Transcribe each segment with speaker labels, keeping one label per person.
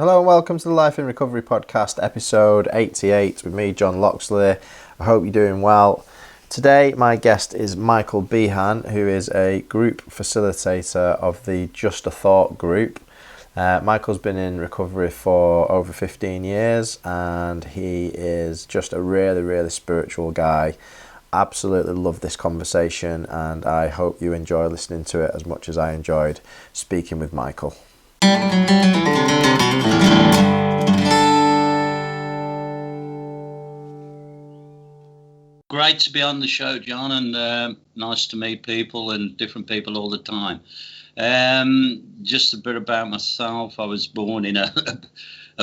Speaker 1: Hello and welcome to the Life in Recovery podcast, episode 88 with me, John Loxley. I hope you're doing well. Today my guest is Micheal Behan, who is a group facilitator of the Just a Thought group. Michael's been in recovery for over 15 years and he is just a really spiritual guy. Absolutely love this conversation and I hope you enjoy listening to it as much as I enjoyed speaking with Micheal.
Speaker 2: Great to be on the show, John, and nice to meet people and different people all the time. Just a bit about myself. I was born in a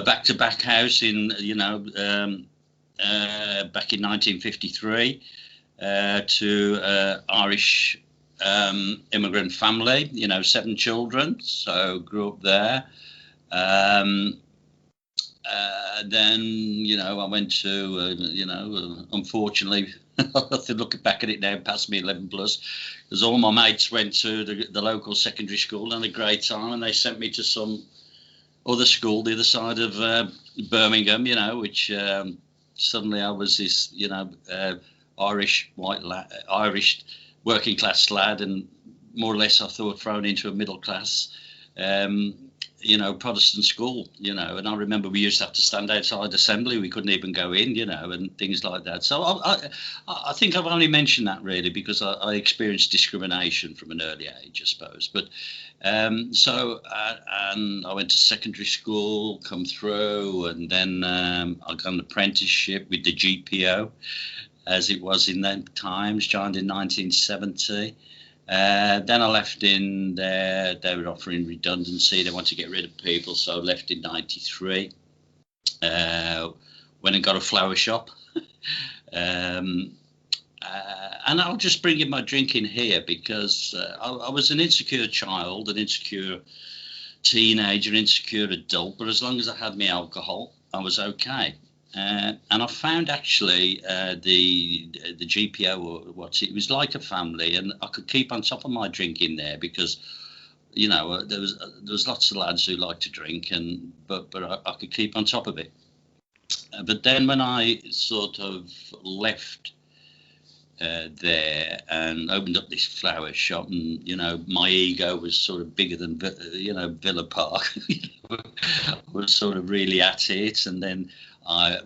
Speaker 2: back-to-back house in, back in 1953 to Irish immigrant family, 7 children, so grew up there. Then, I went to, unfortunately, I have to look back at it now, past me 11 plus, because all my mates went to the local secondary school and had a great time, and they sent me to some other school the other side of Birmingham, which suddenly I was this, Irish Irish working class lad, and more or less I thought thrown into a middle class Protestant school, and I remember we used to have to stand outside assembly. We couldn't even go in, and things like that. So I think I've only mentioned that really because I experienced discrimination from an early age, I suppose. But and I went to secondary school, come through, and then I got an apprenticeship with the GPO, as it was in them times, joined in 1970. Then I left in there. They were offering redundancy. They wanted to get rid of people, so I left in 93. Went and got a flower shop. And I'll just bring in my drinking here because I was an insecure child, an insecure teenager, insecure adult, but as long as I had my alcohol, I was okay. And I found actually the GPO or it was like a family, and I could keep on top of my drinking there because there was lots of lads who liked to drink, but I could keep on top of it. But then when I sort of left there and opened up this flower shop, and my ego was sort of bigger than Villa Park. I was sort of really at it, and then I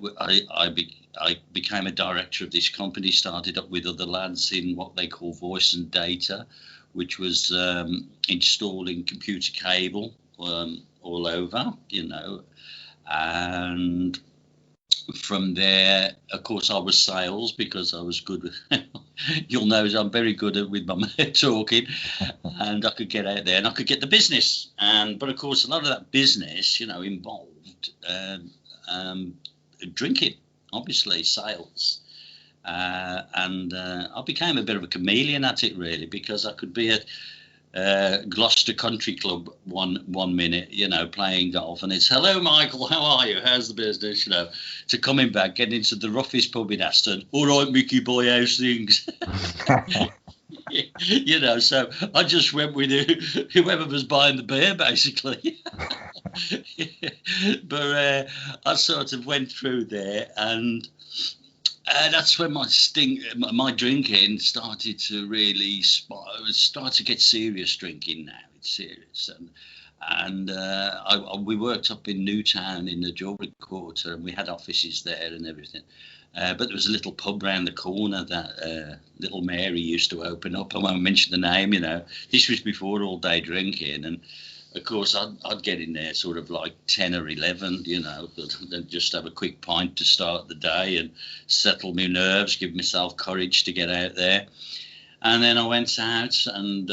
Speaker 2: became a director of this company, started up with other lads in what they call voice and data, which was installing computer cable all over, and from there, of course, I was sales because I was good with, you'll know I'm very good with my talking, and I could get out there and I could get the business. But of course, a lot of that business, involved drinking, obviously, sales. And I became a bit of a chameleon at it, really, because I could be at Gloucester Country Club one minute, playing golf, and it's, hello, Micheal, how are you? How's the business? To coming back, getting into the roughest pub in Aston. All right, Mickey boy, how's things? So I just went with whoever was buying the beer, basically. But I sort of went through there, and that's when my drinking started to really start to get serious drinking now. It's serious. And we worked up in Newtown in the Jewellery Quarter, and we had offices there and everything. But there was a little pub round the corner that Little Mary used to open up. I won't mention the name, This was before all day drinking. And of course, I'd get in there sort of like 10 or 11, then just have a quick pint to start the day and settle my nerves, give myself courage to get out there. And then I went out, and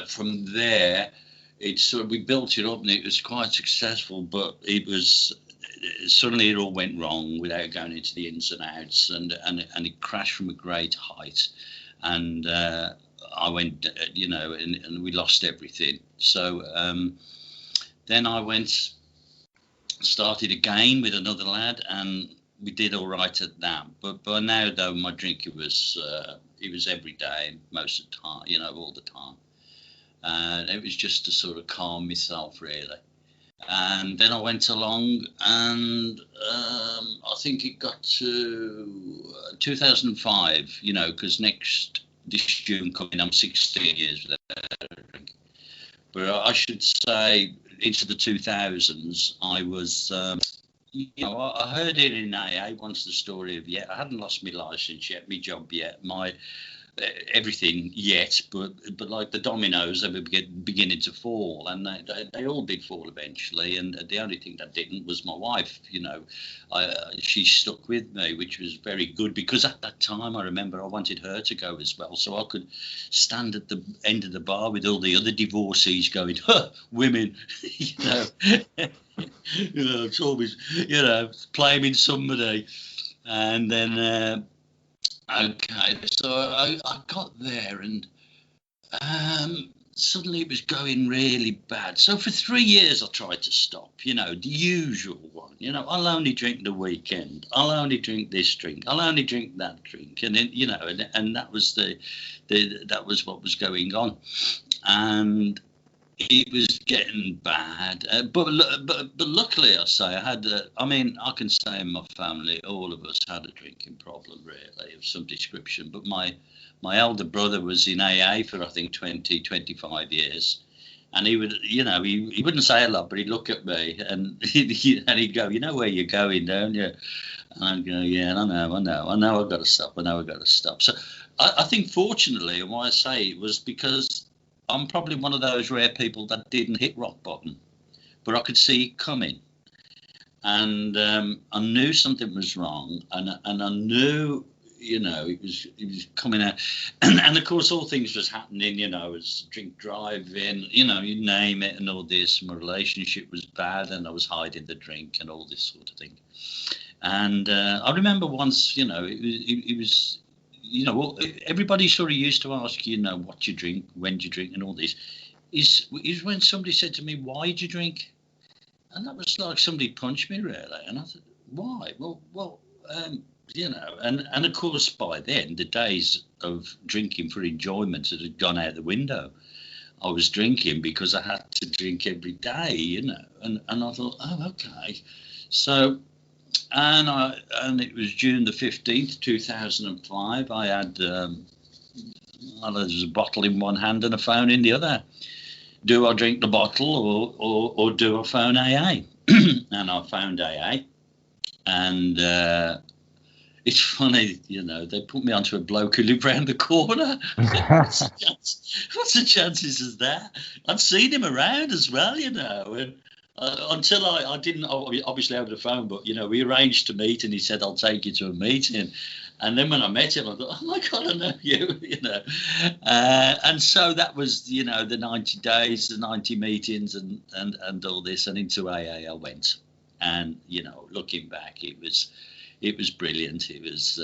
Speaker 2: from there, we built it up, and it was quite successful, but suddenly it all went wrong without going into the ins and outs, and it crashed from a great height. And I went, and we lost everything. So then I started again with another lad, and we did all right at that. But by now, though, my drinking was every day, most of the time, all the time. And it was just to sort of calm myself, really. And then I went along, and I think it got to 2005, because this June coming, I'm 16 years without a drink. But I should say into the 2000s, I was, I heard it in AA once, the story of, I hadn't lost my license yet, my job yet, my everything yet, but like the dominoes, they were beginning to fall, and they all did fall eventually. And the only thing that didn't was my wife. She stuck with me, which was very good, because at that time I remember I wanted her to go as well, so I could stand at the end of the bar with all the other divorcees going, huh, women, it's always blaming somebody. And then okay, so I got there, and suddenly it was going really bad. So for 3 years I tried to stop, the usual one. I'll only drink the weekend. I'll only drink this drink. I'll only drink that drink. And then, and that was that was what was going on. And it was getting bad, but luckily, I say, I had. I can say in my family, all of us had a drinking problem, really, of some description. But my elder brother was in AA for, I think, 25 years, and he would, he wouldn't say a lot, but he'd look at me and he'd go, "You know where you're going, don't you?" And I'd go, "Yeah, I know, I've got to stop. I know I've got to stop." So I think, fortunately, and why I say it was because I'm probably one of those rare people that didn't hit rock bottom, but I could see it coming, and I knew something was wrong, and I knew, it was coming out, and of course all things was happening, as drink driving, you name it, and all this. My relationship was bad, and I was hiding the drink and all this sort of thing. And I remember once, it was everybody sort of used to ask, what you drink, when do you drink, and all this. Is when somebody said to me, "Why do you drink?" And that was like somebody punched me, really. And I thought, why? Well, and of course by then the days of drinking for enjoyment had gone out the window. I was drinking because I had to drink every day, and I thought, oh, okay. So, and it was June the 15th, 2005. I had there was a bottle in one hand and a phone in the other. Do I drink the bottle or do I phone AA? And I phoned AA, and it's funny, they put me onto a bloke who lived round the corner. What's the chances of that? I'd seen him around as well, and until I didn't obviously over the phone, but we arranged to meet, and he said, "I'll take you to a meeting." And then when I met him, I thought, "Oh my God, I know you," And so that was, the 90 days, the 90 meetings, and all this, and into AA I went. And looking back, it was brilliant. It was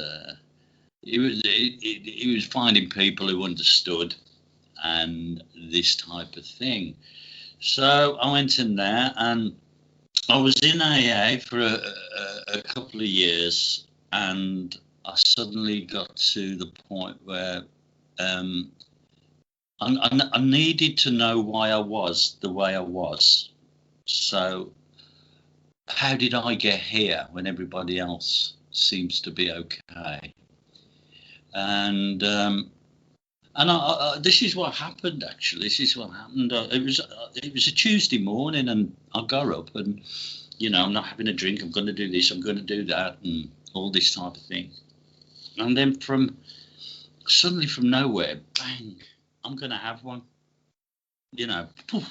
Speaker 2: finding people who understood and this type of thing. So I went in there, and I was in AA for a couple of years, and I suddenly got to the point where I needed to know why I was the way I was. So how did I get here when everybody else seems to be okay? And this is what happened. Actually, this is what happened. It was a Tuesday morning, and I got up, and I'm not having a drink. I'm going to do this. I'm going to do that, and all this type of thing. And then suddenly from nowhere, bang! I'm going to have one. Poof,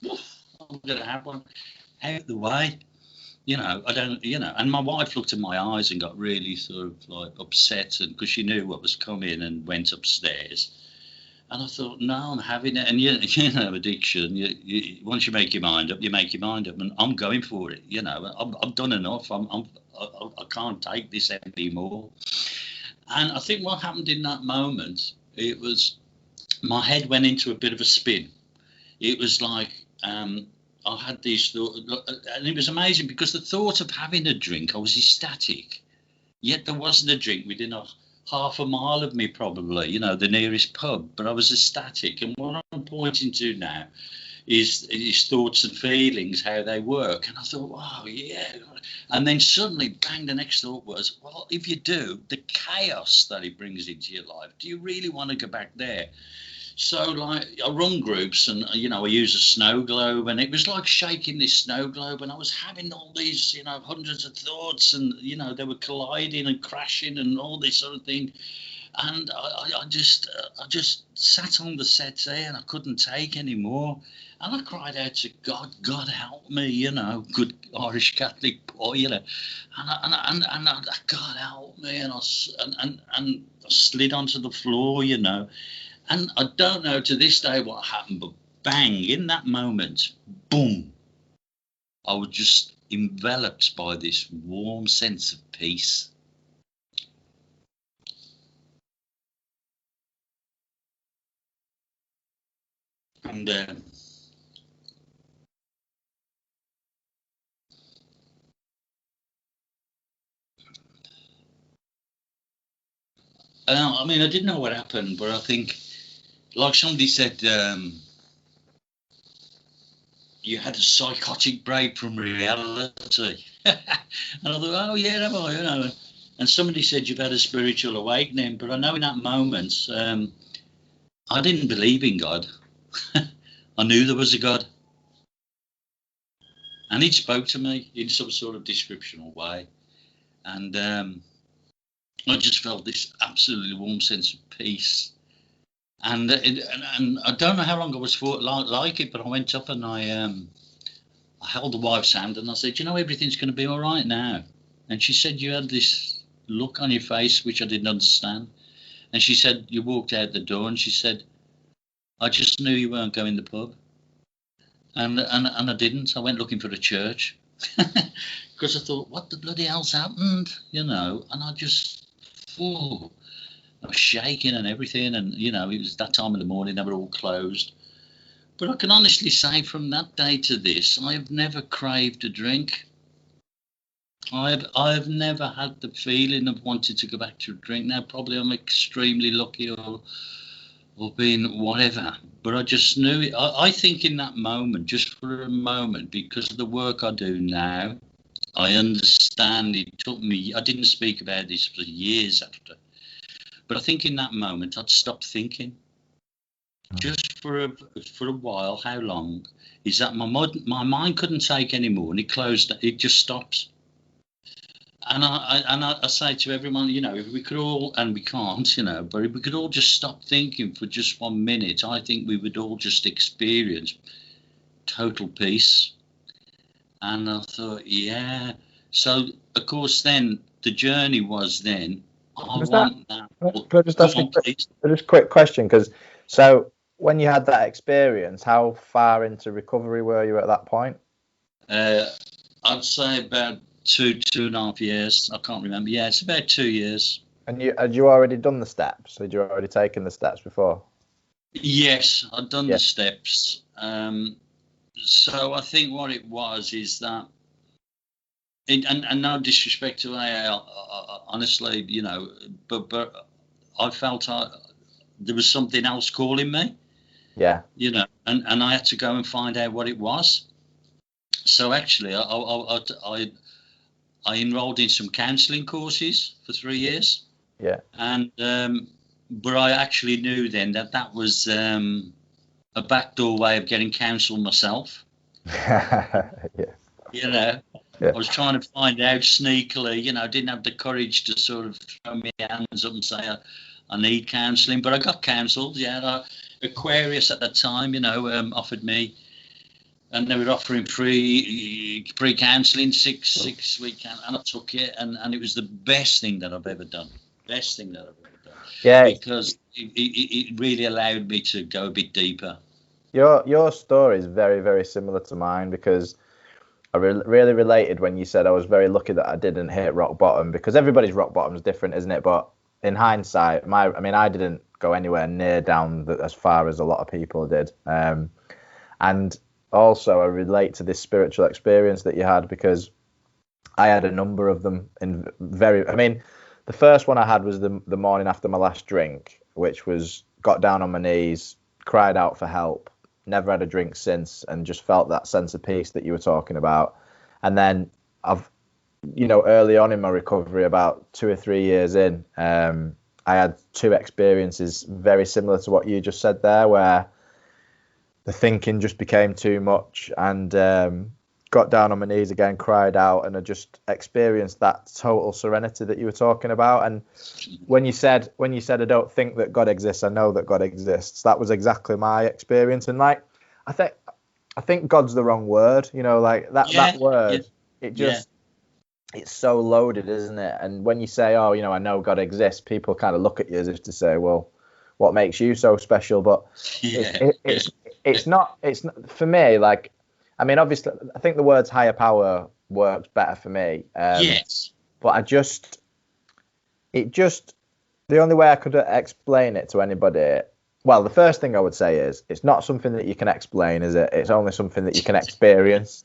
Speaker 2: poof, I'm going to have one. Out the way. I don't, and my wife looked in my eyes and got really sort of like upset, and because she knew what was coming, and went upstairs. And I thought, no, I'm having it. And addiction. Once you make your mind up, you make your mind up, and I'm going for it. I've done enough. I can't take this anymore. And I think what happened in that moment, it was my head went into a bit of a spin. It was like. I had these thoughts, and it was amazing because the thought of having a drink, I was ecstatic. Yet there wasn't a drink within half a mile of me, probably, the nearest pub. But I was ecstatic. And what I'm pointing to now his thoughts and feelings, how they work. And I thought, wow, yeah. And then suddenly, bang, the next thought was, well, if you do, the chaos that it brings into your life, do you really want to go back there? So, like, I run groups and, I use a snow globe, and it was like shaking this snow globe, and I was having all these, hundreds of thoughts, and, they were colliding and crashing and all this sort of thing. And I just sat on the settee, and I couldn't take any more. And I cried out to God, God help me, good Irish Catholic boy, and God help me, and I slid onto the floor, and I don't know to this day what happened, but bang, in that moment, boom, I was just enveloped by this warm sense of peace. And I mean, I didn't know what happened, but I think, like somebody said, you had a psychotic break from reality. And I thought, oh, yeah, have I, And somebody said you've had a spiritual awakening, but I know in that moment, I didn't believe in God. I knew there was a God. And he spoke to me in some sort of descriptional way. And I just felt this absolutely warm sense of peace. And I don't know how long I was for like it, but I went up and I held the wife's hand and I said, everything's going to be all right now. And she said, you had this look on your face, which I didn't understand. And she said, you walked out the door and she said, I just knew you weren't going to the pub. And I didn't. I went looking for a church because I thought, what the bloody hell's happened? And I just, I was shaking and everything. And, it was that time of the morning, they were all closed. But I can honestly say from that day to this, I have never craved a drink. I've never had the feeling of wanting to go back to a drink. Now, probably I'm extremely lucky or being whatever, but I just knew it. I think in that moment, just for a moment, because of the work I do now, I understand it took me, I didn't speak about this for years after, but I think in that moment I'd stopped thinking. Just for a while. How long is that? My mind couldn't take any more, and it closed. It just stops. And I say to everyone, if we could all, and we can't, but if we could all just stop thinking for just 1 minute, I think we would all just experience total peace. And I thought, yeah. So of course, then the journey was then.
Speaker 1: Can I just ask a quick question? Because so when you had that experience, how far into recovery were you at that point?
Speaker 2: I'd say about 2.5 years. I can't remember. Yeah, it's about 2 years.
Speaker 1: And had you already done the steps? Had you already taken the steps before?
Speaker 2: Yes, I'd done the steps. So I think what it was is that, and no disrespect to AA, honestly, but I felt there was something else calling me.
Speaker 1: Yeah.
Speaker 2: And I had to go and find out what it was. So actually, I enrolled in some counselling courses for 3 years.
Speaker 1: Yeah.
Speaker 2: And but I actually knew then that was a backdoor way of getting counsel myself.
Speaker 1: Yeah.
Speaker 2: I was trying to find out sneakily. I didn't have the courage to sort of throw my hands up and say I need counselling, but I got counselled. Yeah, Aquarius at that time, offered me. And they were offering free counselling, six week, and I took it, and it was the best thing that I've ever done. Best thing that I've ever done. Yeah. Because it really allowed me to go a bit deeper.
Speaker 1: Your story is very, very similar to mine, because I really related when you said I was very lucky that I didn't hit rock bottom, because everybody's rock bottom is different, isn't it? But in hindsight, I didn't go anywhere near down as far as a lot of people did. And also, I relate to this spiritual experience that you had, because I had a number of them. The first one I had was the morning after my last drink, which was got down on my knees, cried out for help, never had a drink since, and just felt that sense of peace that you were talking about. And then I've, early on in my recovery, about 2 or 3 years in, I had two experiences very similar to what you just said there, where the thinking just became too much, and got down on my knees again, cried out, and I just experienced that total serenity that you were talking about. And when you said I don't think that God exists, I know that God exists, that was exactly my experience. And like, I think God's the wrong word, like that word, it just, it's so loaded, isn't it? And when you say, oh, I know God exists, people kind of look at you as if to say, well, what makes you so special? But it's not for me. Like, I mean, obviously, I think the words higher power works better for me. But the only way I could explain it to anybody, well, the first thing I would say is it's not something that you can explain, is it? It's only something that you can experience.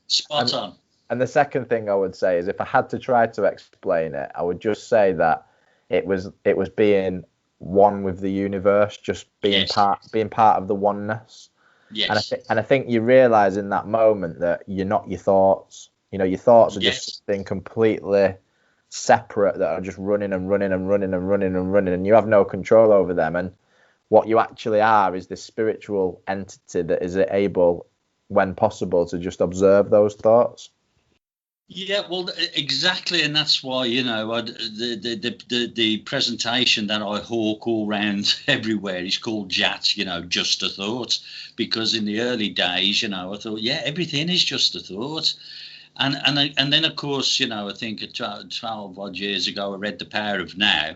Speaker 2: Spot on.
Speaker 1: And the second thing I would say is, if I had to try to explain it, I would just say that it was being one with the universe, just being part of the oneness.
Speaker 2: Yes.
Speaker 1: And I think you realise in that moment that you're not your thoughts. Your thoughts are just something completely separate that are just running and running and running and running and running, and you have no control over them. And what you actually are is this spiritual entity that is able, when possible, to just observe those thoughts.
Speaker 2: Yeah, well, exactly, and that's why the presentation that I hawk all around everywhere is called JAT, just a thought, because in the early days, I thought, everything is just a thought, and then of course, I think 12 odd years ago, I read The Power of Now.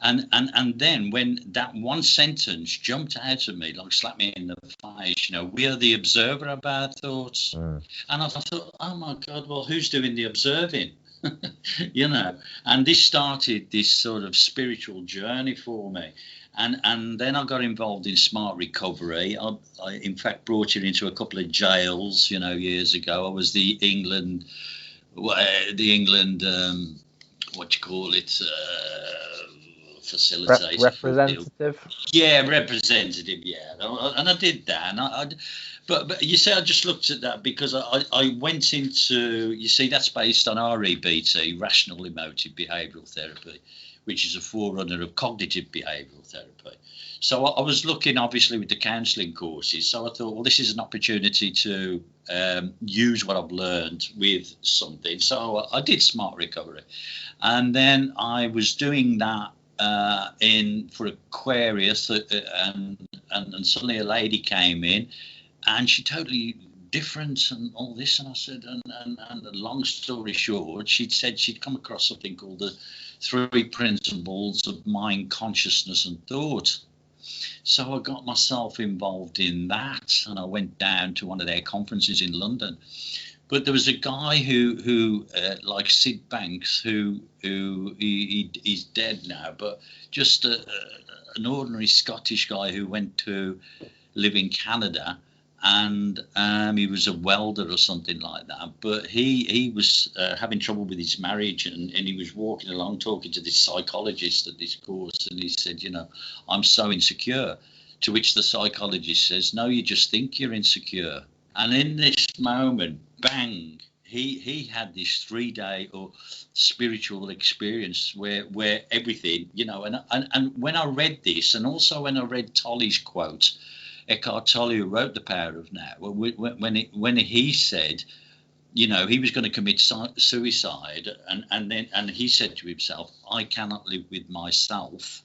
Speaker 2: And then when that one sentence jumped out at me, like slapped me in the face, we are the observer of our thoughts. And I thought, oh my God, well, who's doing the observing? And this started this sort of spiritual journey for me. And then I got involved in smart recovery. I in fact brought it into a couple of jails, years ago. I was the England, what do you call it? Facilitator,
Speaker 1: representative.
Speaker 2: Representative. And I did that. But you see, I just looked at that because I went into, that's based on REBT, rational emotive behavioural therapy, which is a forerunner of cognitive behavioural therapy. So I was looking, obviously, with the counselling courses. So I thought, well, this is an opportunity to use what I've learned with something. So I did smart recovery, and then I was doing that for Aquarius, and suddenly a lady came in, and she totally different and all this, and I said, and long story short, she'd said she'd come across something called the 3 principles of mind, consciousness, and thought. So I got myself involved in that, and I went down to one of their conferences in London. But there was a guy who like Sid Banks, he's dead now, but just an ordinary Scottish guy who went to live in Canada, and he was a welder or something like that. But he was having trouble with his marriage, and he was walking along talking to this psychologist at this course, and he said, I'm so insecure. To which the psychologist says, no, you just think you're insecure. And in this moment, bang, he had this 3-day or spiritual experience where everything, and when I read this, and also when I read Tolly's quote, Eckhart Tolle, who wrote The Power of Now, when he said, he was going to commit suicide, and he said to himself, I cannot live with myself.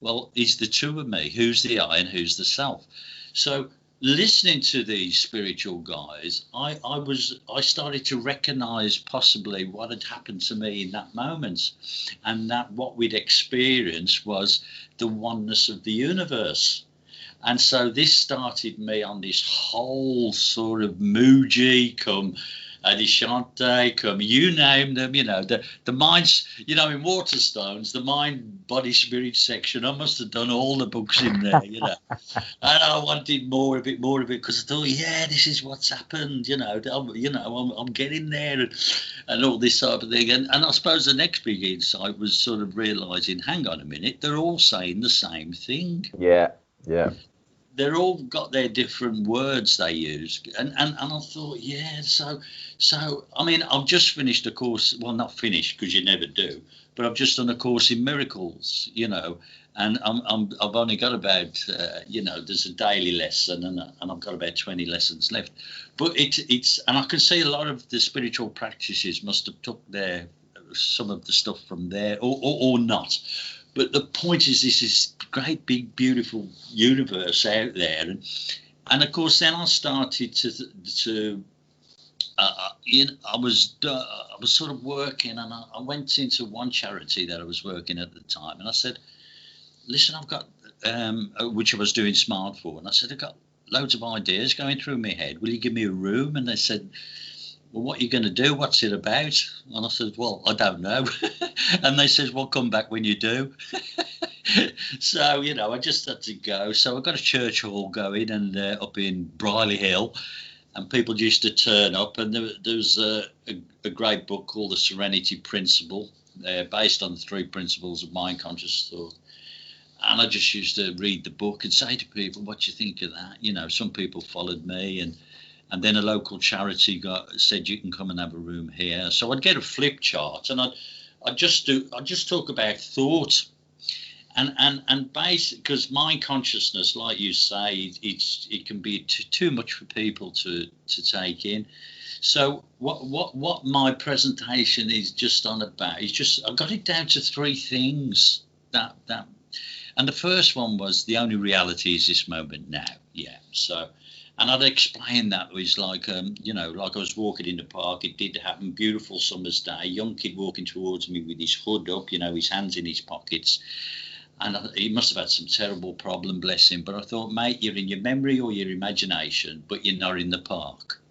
Speaker 2: Well, it's the two of me. Who's the I and who's the self? So listening to these spiritual guys, I started to recognize possibly what had happened to me in that moment, and that what we'd experienced was the oneness of the universe. And so this started me on this whole sort of Muji come Adishante, come, you name them, the minds, in Waterstones, the mind, body, spirit section, I must have done all the books in there, and I wanted more of it, because I thought, this is what's happened, I'm getting there, and all this sort of thing. And I suppose the next big insight was sort of realising, hang on a minute, they're all saying the same thing.
Speaker 1: Yeah.
Speaker 2: they're all got their different words they use, and I thought, yeah, so I mean, I've just finished a course. Well, not finished because you never do, but I've just done a course in miracles, and I've only got about there's a daily lesson, and I've got about 20 lessons left, but it's and I can see a lot of the spiritual practices must have took some of the stuff from there, or not. But the point is, this is great, big, beautiful universe out there, and of course, then I started to I was sort of working, and I went into one charity that I was working at the time, and I said, "Listen, I've got which I was doing smart for," and I said, "I've got loads of ideas going through my head. Will you give me a room?" And they said, "Well, what are you going to do? What's it about?" And I said, "Well, I don't know." And they said, "Well, come back when you do." So, I just had to go. So I got a church hall going, and up in Briley Hill, and people used to turn up. And there was a great book called The Serenity Principle, based on the 3 principles of mind, conscious thought. And I just used to read the book and say to people, "What do you think of that?" Some people followed me, and then a local charity said, "You can come and have a room here." So I'd get a flip chart, and I'd just talk about thought, and basically, because mind consciousness, like you say, it can be too much for people to take in. So what my presentation is just on about is just I got it down to 3 things that. And the first one was the only reality is this moment now. Yeah. So. And I'd explain that was like, like I was walking in the park. It did happen. Beautiful summer's day. Young kid walking towards me with his hood up, his hands in his pockets. And he must have had some terrible problem, bless him. But I thought, mate, you're in your memory or your imagination, but you're not in the park.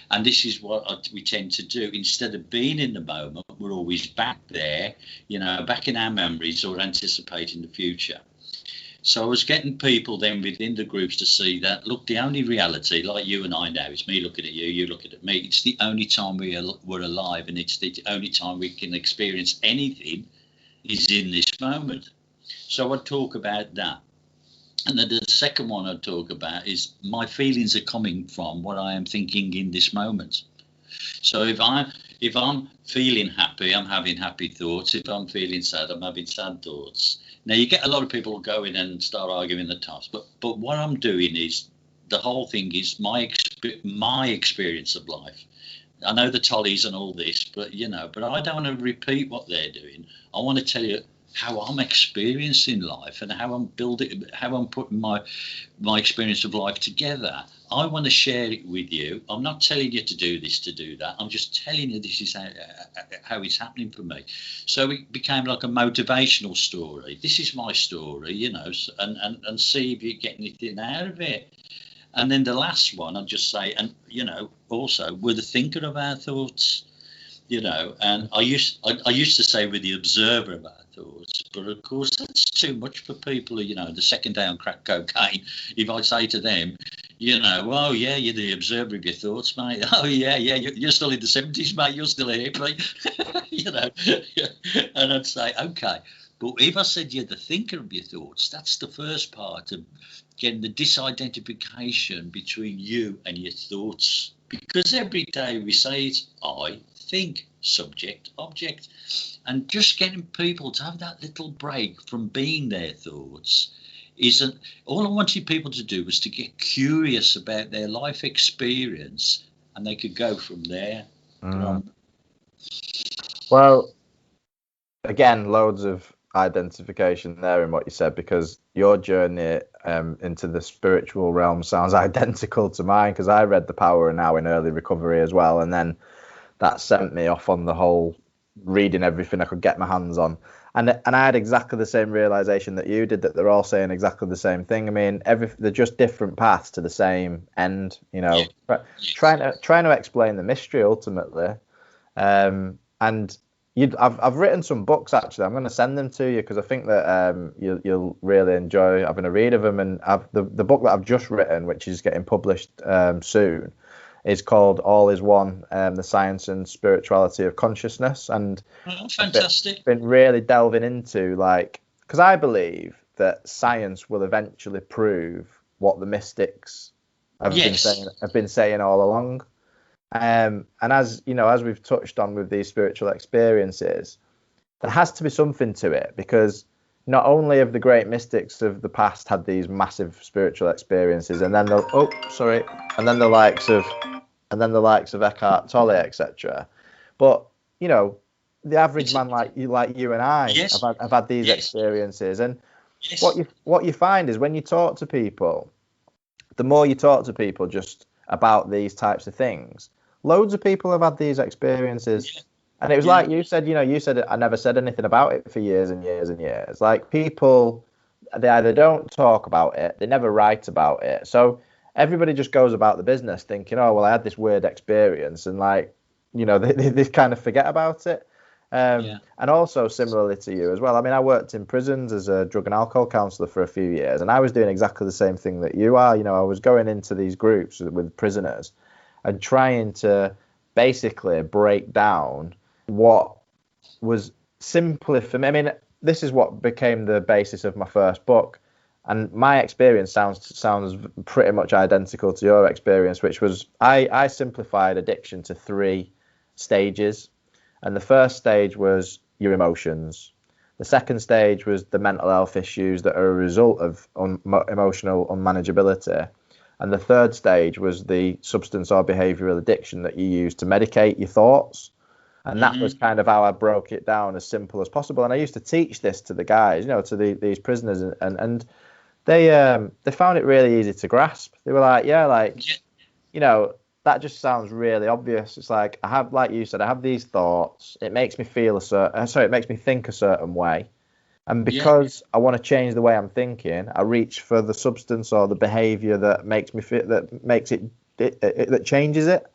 Speaker 2: And this is what we tend to do. Instead of being in the moment, we're always back there, back in our memories or anticipating the future. So I was getting people then within the groups to see that, look, the only reality, like you and I now, is me looking at you, you looking at me. It's the only time we're alive, and it's the only time we can experience anything is in this moment. So I'd talk about that. And then the second one I'd talk about is my feelings are coming from what I am thinking in this moment. So if I'm feeling happy, I'm having happy thoughts. If I'm feeling sad, I'm having sad thoughts. Now, you get a lot of people go in and start arguing the task, but what I'm doing is the whole thing is my experience of life. I know the tollies and all this, but I don't want to repeat what they're doing. I want to tell you how I'm experiencing life and how I'm putting my experience of life together. I want to share it with you. I'm not telling you to do this, to do that. I'm just telling you this is how it's happening for me. So it became like a motivational story. This is my story, and see if you get anything out of it. And then the last one, I'll just say, and, also, we're the thinker of our thoughts. And I used to say we're the observer of our thoughts, but of course that's too much for people who, the second day on crack cocaine. If I say to them, "Oh yeah, you're the observer of your thoughts, mate. Oh yeah, you're still in the 70s, mate. You're still here, mate." And I'd say, okay. But if I said you're the thinker of your thoughts, that's the first part of getting the disidentification between you and your thoughts. Because every day we say it, I think, subject, object. And just getting people to have that little break from being their thoughts isn't all I wanted people to do was to get curious about their life experience, and they could go from there.
Speaker 1: Well, again, loads of identification there in what you said, because your journey into the spiritual realm sounds identical to mine, because I read The Power of Now in early recovery as well, and then that sent me off on the whole reading everything I could get my hands on, and I had exactly the same realization that you did, that they're all saying exactly the same thing. I mean, they're just different paths to the same end, trying to explain the mystery ultimately. And I've written some books, actually. I'm going to send them to you because I think that you'll really enjoy having a read of them. And the book that I've just written, which is getting published soon, is called All Is One, The Science and Spirituality of Consciousness. And
Speaker 2: fantastic.
Speaker 1: I've been really delving into, because I believe that science will eventually prove what the mystics have been saying all along. And as you know, as we've touched on with these spiritual experiences, there has to be something to it, because not only have the great mystics of the past had these massive spiritual experiences, and then the likes of Eckhart Tolle, etc. But you know, the average man like you and I have had these experiences, and what you find is when you talk to people, the more you talk to people just about these types of things, loads of people have had these experiences. And it was like you said, you said, I never said anything about it for years and years and years. Like, people, they either don't talk about it, they never write about it. So everybody just goes about the business thinking, oh, well, I had this weird experience, and like, they kind of forget about it. And also similarly to you as well. I mean, I worked in prisons as a drug and alcohol counsellor for a few years, and I was doing exactly the same thing that you are. I was going into these groups with prisoners and trying to basically break down what was simply for me. I mean, this is what became the basis of my first book, and my experience sounds pretty much identical to your experience, which was I simplified addiction to 3 stages. And the first stage was your emotions. The second stage was the mental health issues that are a result of emotional unmanageability. And the third stage was the substance or behavioural addiction that you use to medicate your thoughts. And that was kind of how I broke it down as simple as possible. And I used to teach this to the guys, to these prisoners, and they found it really easy to grasp. They were like, that just sounds really obvious. It's like, I have, like you said, I have these thoughts. It makes me it makes me think a certain way. And because I want to change the way I'm thinking, I reach for the substance or the behavior that makes me fit, that changes it.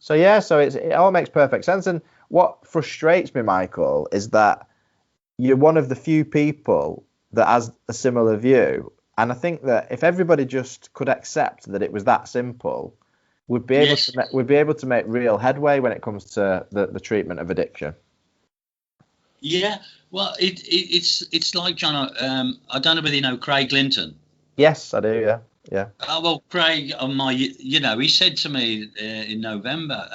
Speaker 1: So it all makes perfect sense. And what frustrates me, Michael, is that you're one of the few people that has a similar view. And I think that if everybody just could accept that it was that simple, we'd be able to make real headway when it comes to the treatment of addiction.
Speaker 2: Yeah, well, it's like, John. I don't know whether you know Craig Linton.
Speaker 1: Yes, I do. Yeah.
Speaker 2: Oh, well, Craig, on my, he said to me in November,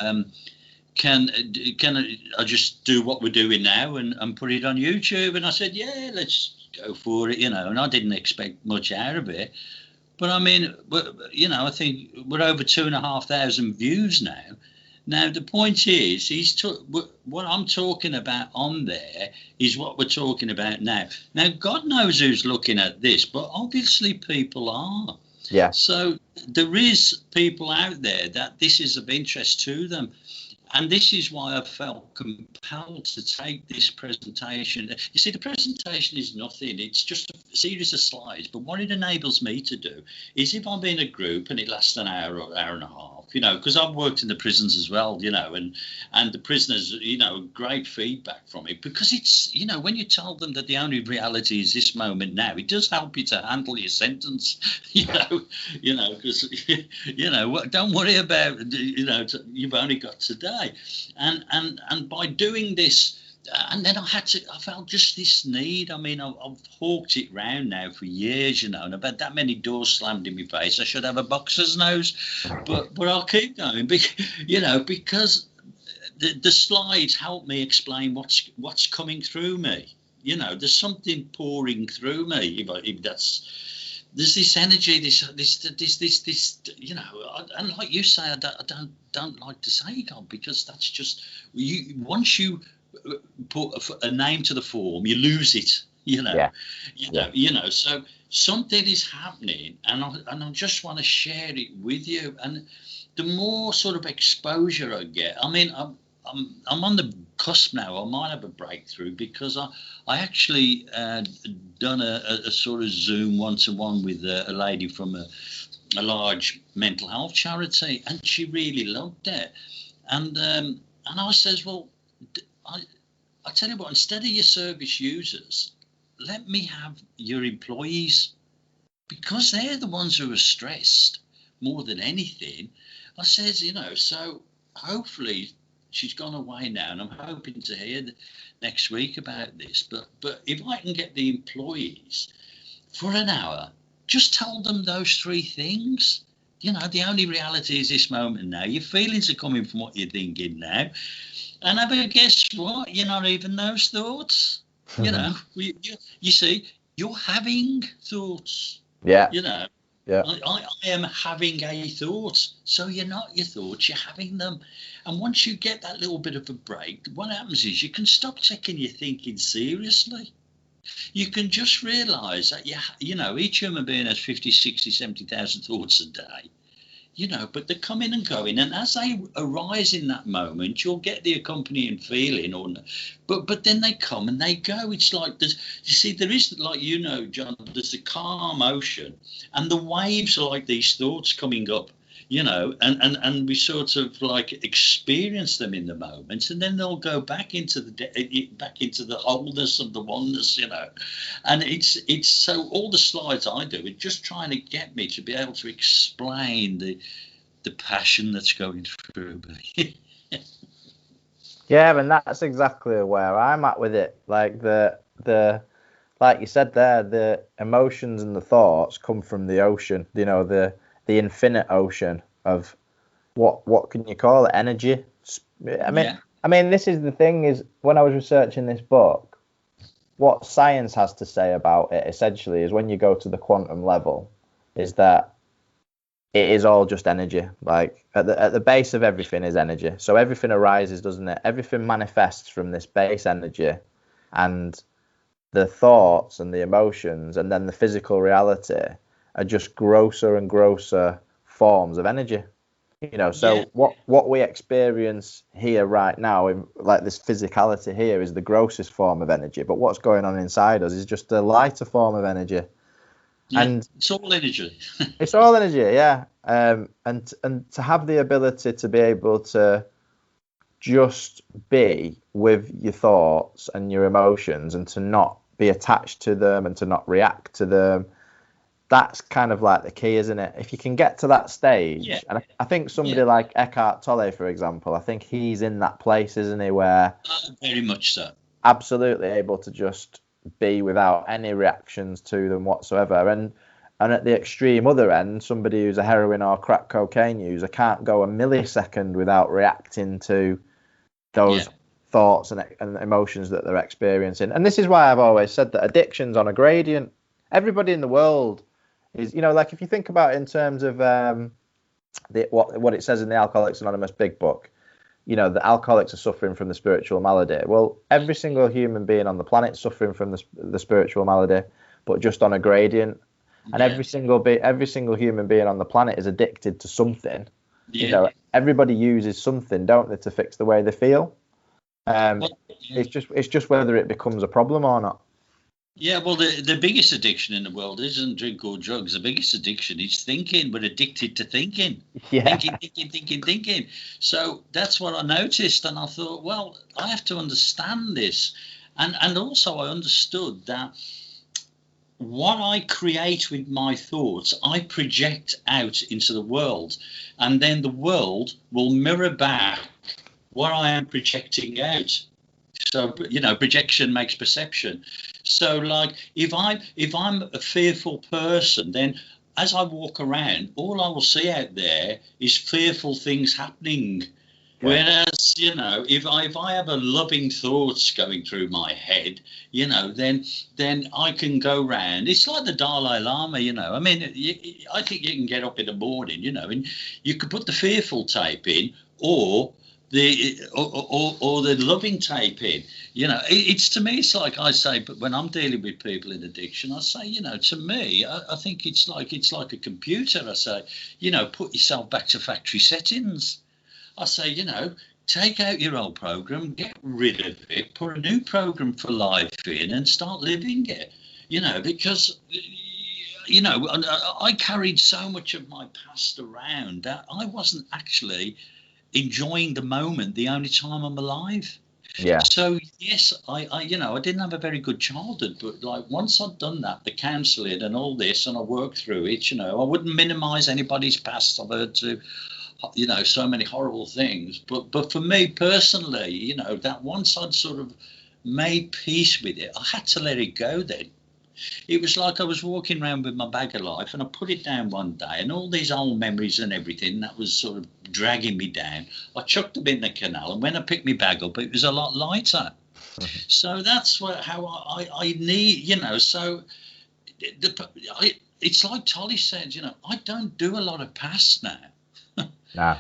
Speaker 2: can I just do what we're doing now and put it on YouTube? And I said, yeah, let's go for it, And I didn't expect much out of it, but I mean, I think we're over 2,500 views now. Now, the point is, what I'm talking about on there is what we're talking about now. Now, God knows who's looking at this, but obviously people are.
Speaker 1: Yeah.
Speaker 2: So there is people out there that this is of interest to them. And this is why I felt compelled to take this presentation. You see, the presentation is nothing. It's just a series of slides. But what it enables me to do is, if I'm in a group and it lasts an hour or hour and a half, because I've worked in the prisons as well, and the prisoners, great feedback from it, because it's, when you tell them that the only reality is this moment now, it does help you to handle your sentence, because, don't worry about, you've only got today. And by doing this, and then I felt just this need. I mean, I've hawked it round now for years, and I've had that many doors slammed in my face. I should have a boxer's nose, but I'll keep going, because the slides help me explain what's coming through me. There's something pouring through me. If there's this energy, this, and like you say, I don't like to say God, because that's just once you put a name to the form, you lose it. So something is happening, and I just want to share it with you. And the more sort of exposure I get, I mean, I'm on the cusp now. I might have a breakthrough, because I actually done a sort of Zoom one-to-one with a lady from a large mental health charity, and she really loved it. And I says, well, I tell you what, instead of your service users, let me have your employees, because they're the ones who are stressed more than anything. I says, so hopefully she's gone away now, and I'm hoping to hear next week about this. But if I can get the employees for an hour, just tell them those three things. The only reality is this moment now. Your feelings are coming from what you're thinking now. And I guess what? You're not even those thoughts. You see, you're having thoughts.
Speaker 1: Yeah.
Speaker 2: Yeah. I am having a thought. So you're not your thoughts, you're having them. And once you get that little bit of a break, what happens is you can stop taking your thinking seriously. You can just realise that, each human being has 50, 60, 70,000 thoughts a day. But they're coming and going, and as they arise in that moment, you'll get the accompanying feeling, but then they come and they go. It's like there is, like, John, there's the calm ocean, and the waves are like these thoughts coming up, and we sort of like experience them in the moment, and then they'll go back into the wholeness of the oneness, and it's so all the slides I do are just trying to get me to be able to explain the passion that's going through me.
Speaker 1: Yeah, and that's exactly where I'm at with it. Like the like you said there, the emotions and the thoughts come from the ocean, the infinite ocean of what can you call it? Energy. I mean, this is the thing, is when I was researching this book, what science has to say about it essentially is when you go to the quantum level, is that it is all just energy. Like at the base of everything is energy. So everything arises, doesn't it? Everything manifests from this base energy, and the thoughts and the emotions and then the physical reality are just grosser and grosser forms of energy. What we experience here right now, in like this physicality here, is the grossest form of energy, but what's going on inside us is just a lighter form of energy. And
Speaker 2: it's all energy.
Speaker 1: It's all energy, yeah. And to have the ability to be able to just be with your thoughts and your emotions and to not be attached to them and to not react to them, that's kind of like the key, isn't it? If you can get to that stage, and I think somebody like Eckhart Tolle, for example, I think he's in that place, isn't he, where
Speaker 2: very much so,
Speaker 1: absolutely able to just be without any reactions to them whatsoever. And at the extreme other end, somebody who's a heroin or crack cocaine user can't go a millisecond without reacting to those thoughts and emotions that they're experiencing. And this is why I've always said that addiction's on a gradient. Everybody in the world is, like if you think about it in terms of what it says in the Alcoholics Anonymous Big Book, the alcoholics are suffering from the spiritual malady. Well, every single human being on the planet is suffering from the spiritual malady, but just on a gradient. And every single human being on the planet is addicted to something. Everybody uses something, don't they, to fix the way they feel. It's just whether it becomes a problem or not.
Speaker 2: Yeah, well, the biggest addiction in the world isn't drink or drugs. The biggest addiction is thinking. We're addicted to thinking.
Speaker 1: Yeah.
Speaker 2: Thinking. So that's what I noticed, and I thought, well, I have to understand this. And also I understood that what I create with my thoughts, I project out into the world, and then the world will mirror back what I am projecting out. So, projection makes perception. So, like, if I'm a fearful person, then as I walk around, all I will see out there is fearful things happening. Yeah. Whereas, if I have a loving thoughts going through my head, then I can go round. It's like the Dalai Lama, I mean, I think you can get up in the morning, and you could put the fearful tape in, or the loving tape in. It's, to me, it's like I say, but when I'm dealing with people in addiction, I say, to me, I think it's like a computer. I say, put yourself back to factory settings. I say, take out your old program, get rid of it, put a new program for life in, and start living it. Because I carried so much of my past around that I wasn't actually enjoying the moment the only time I'm alive.
Speaker 1: Yeah.
Speaker 2: So yes, I didn't have a very good childhood, but like once I'd done that, the counselling and all this, and I worked through it, I wouldn't minimise anybody's past. I've heard too so many horrible things. But for me personally, that once I'd sort of made peace with it, I had to let it go then. It was like I was walking around with my bag of life, and I put it down one day, and all these old memories and everything that was sort of dragging me down, I chucked them in the canal, and when I picked my bag up, it was a lot lighter. So that's how I need, so it's like Tolly said, I don't do a lot of past now.
Speaker 1: Nah.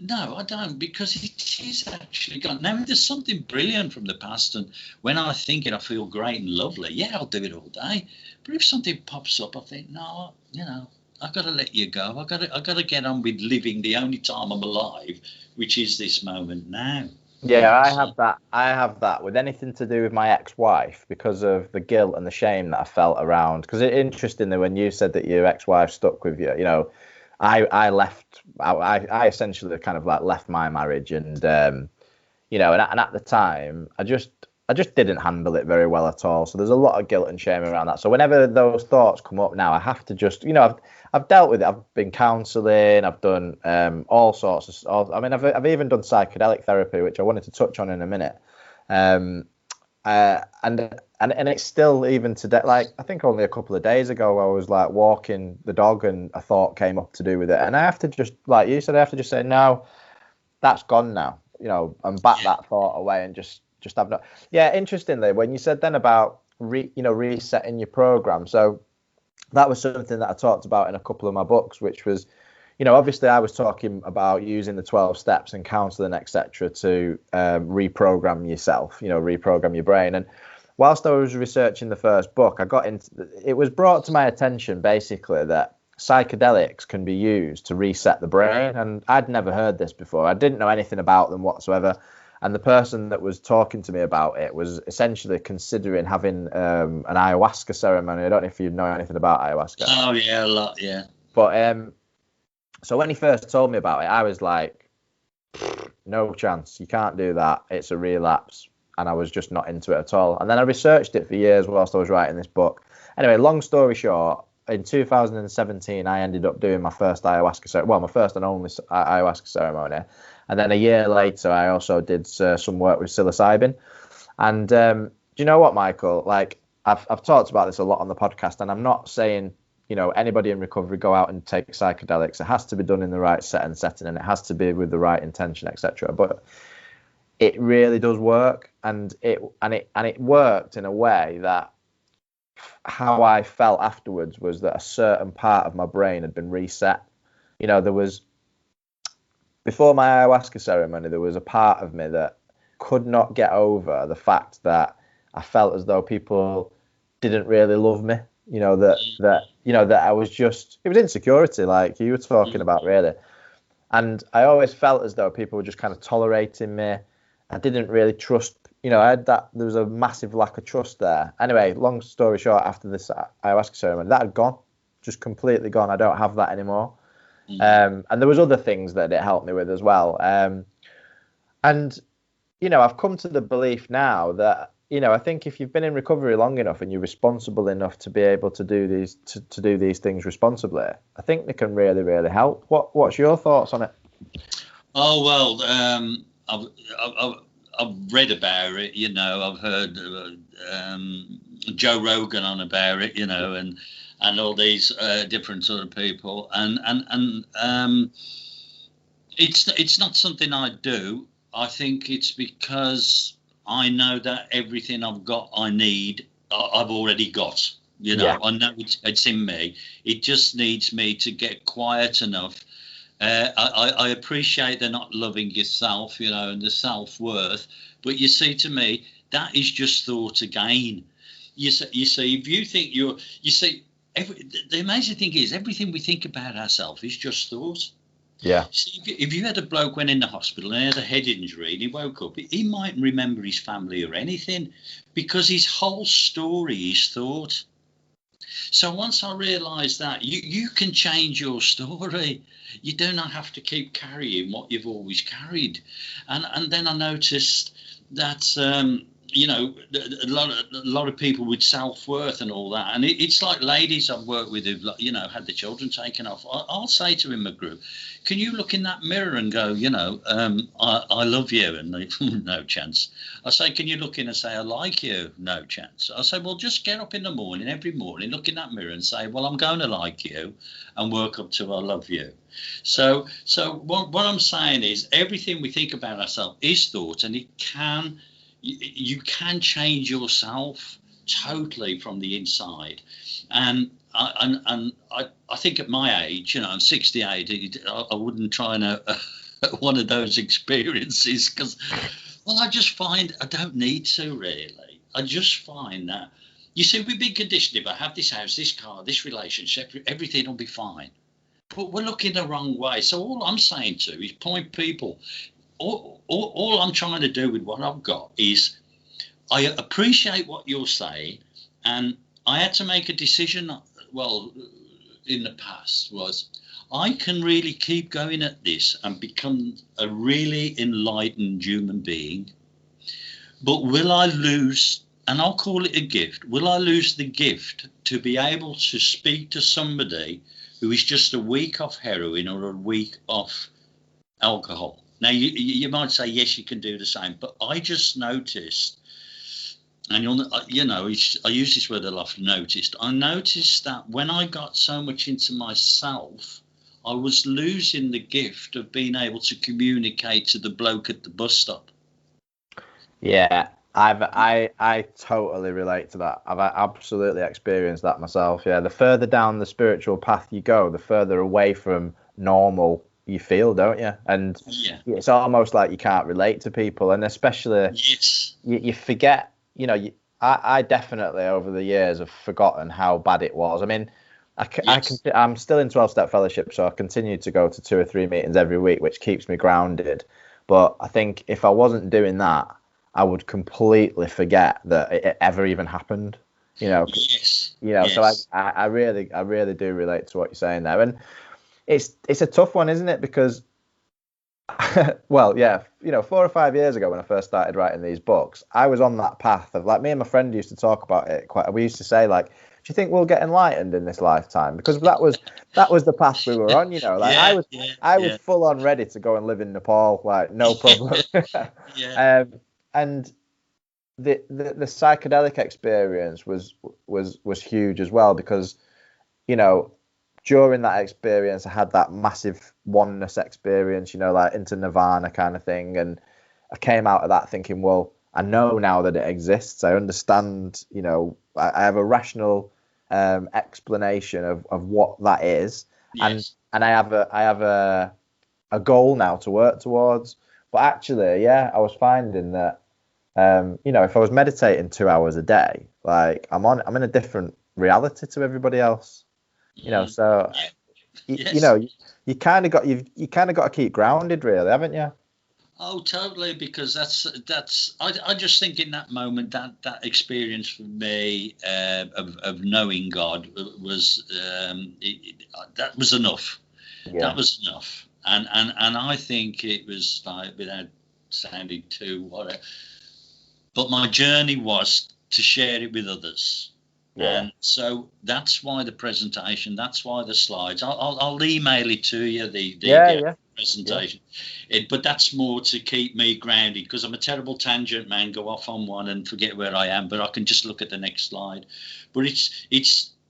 Speaker 2: No, I don't, because it is actually gone. Now, if there's something brilliant from the past, and when I think it, I feel great and lovely, yeah, I'll do it all day. But if something pops up, I think, no, I've got to let you go. I've got to get on with living the only time I'm alive, which is this moment now.
Speaker 1: Yeah, I have that with anything to do with my ex-wife, because of the guilt and the shame that I felt around. Because interestingly, when you said that your ex-wife stuck with you, I left. I essentially kind of like left my marriage, and and at the time, I just didn't handle it very well at all. So there's a lot of guilt and shame around that. So whenever those thoughts come up now, I have to just, I've dealt with it. I've been counselling. I've done all sorts of. I mean, I've even done psychedelic therapy, which I wanted to touch on in a minute. And it's still, even today, like I think only a couple of days ago, I was like walking the dog and a thought came up to do with it, and I have to just, like you said, I have to just say, no, that's gone now, and bat that thought away and just have no. Yeah, interestingly, when you said then about resetting your program, so that was something that I talked about in a couple of my books, which was, obviously I was talking about using the 12 steps and counselling, etc., to reprogram yourself, reprogram your brain. And whilst I was researching the first book, it was brought to my attention basically that psychedelics can be used to reset the brain. And I'd never heard this before. I didn't know anything about them whatsoever. And the person that was talking to me about it was essentially considering having an ayahuasca ceremony. I don't know if you know anything about ayahuasca.
Speaker 2: Oh, yeah, a lot, yeah.
Speaker 1: But so when he first told me about it, I was like, no chance. You can't do that. It's a relapse. And I was just not into it at all. And then I researched it for years whilst I was writing this book. Anyway, long story short, in 2017, I ended up doing my first ayahuasca ceremony, my first and only ayahuasca ceremony. And then a year later, I also did some work with psilocybin. And do you know what, Michael? Like, I've talked about this a lot on the podcast, and I'm not saying, anybody in recovery go out and take psychedelics. It has to be done in the right setting, and it has to be with the right intention, etc. But it really does work, and it worked in a way that how I felt afterwards was that a certain part of my brain had been reset. There was, before my ayahuasca ceremony, there was a part of me that could not get over the fact that I felt as though people didn't really love me. That I was just, it was insecurity, like you were talking about, really. And I always felt as though people were just kind of tolerating me. I didn't really trust, I had that, there was a massive lack of trust there. Anyway, long story short, after this ayahuasca ceremony, that had gone, just completely gone. I don't have that anymore. And there was other things that it helped me with as well. And, I've come to the belief now that, I think if you've been in recovery long enough and you're responsible enough to be able to do these, to do these things responsibly, I think they can really, really help. What's your thoughts on it?
Speaker 2: Oh, well, I've read about it, I've heard Joe Rogan on about it, and all these different sort of people, and it's not something I do. I think it's because I know that everything I've got, I need, I've already got.
Speaker 1: Yeah.
Speaker 2: I know it's in me. It just needs me to get quiet enough. I appreciate the not loving yourself, and the self-worth. But you see, to me, that is just thought again. You see, if you think the amazing thing is everything we think about ourselves is just thought.
Speaker 1: Yeah.
Speaker 2: See, if you had a bloke went in the hospital and he had a head injury and he woke up, he mightn't remember his family or anything because his whole story is thought. So once I realised that, you can change your story. You do not have to keep carrying what you've always carried. And then I noticed that a lot of people with self-worth and all that, and it's like ladies I've worked with who've had the children taken off. I'll say to him, a group, can you look in that mirror and go, I love you? And they, no chance. I say, can you look in and say, I like you? No chance. I say, well, just get up in the morning, every morning, look in that mirror and say, well, I'm going to like you, and work up to I love you. So what I'm saying is, everything we think about ourselves is thought, and you can change yourself totally from the inside. And I think at my age, I'm 68, I wouldn't try and one of those experiences, because, well, I just find I don't need to, really. I just find that, you see, we've been conditioned, if I have this house, this car, this relationship, everything will be fine. But we're looking the wrong way. So all I'm saying to is point people. All I'm trying to do with what I've got is, I appreciate what you're saying, and I had to make a decision, well, in the past, was I can really keep going at this and become a really enlightened human being, but will I lose, and I'll call it a gift, will I lose the gift to be able to speak to somebody who is just a week off heroin or a week off alcohol? Now, you might say, yes, you can do the same, but I just noticed, and I use this word a lot, noticed. I noticed that when I got so much into myself, I was losing the gift of being able to communicate to the bloke at the bus stop.
Speaker 1: Yeah, I totally relate to that. I've absolutely experienced that myself. Yeah, the further down the spiritual path you go, the further away from normal you feel, don't you? And it's almost like you can't relate to people, and especially you forget. I definitely over the years have forgotten how bad it was. I mean, I'm still in 12-step fellowship, so I continue to go to 2 or 3 meetings every week, which keeps me grounded. But I think if I wasn't doing that, I would completely forget that it ever even happened. So I really do relate to what you're saying there, and it's a tough one, isn't it? Because well, 4 or 5 years ago when I first started writing these books, I was on that path of, like, me and my friend used to talk about it quite. We used to say, like, do you think we'll get enlightened in this lifetime? Because that was the path we were on, I was full on ready to go and live in Nepal, like, no problem. And the psychedelic experience was huge as well, because during that experience, I had that massive oneness experience, like into nirvana kind of thing. And I came out of that thinking, well, I know now that it exists. I understand, I have a rational explanation of what that is. Yes. And I have a goal now to work towards. But actually, I was finding that, if I was meditating 2 hours a day, like I'm in a different reality to everybody else. So you kind of got to keep grounded, really, haven't you?
Speaker 2: Oh, totally. Because that's I just think in that moment, that experience for me of knowing God was that was enough. Yeah. That was enough, and I think it was, like, without sounding too whatever, but my journey was to share it with others. Yeah. And so that's why the presentation, that's why the slides. I'll email it to you, the presentation. Yeah. But that's more to keep me grounded, because I'm a terrible tangent man, go off on one and forget where I am, but I can just look at the next slide. But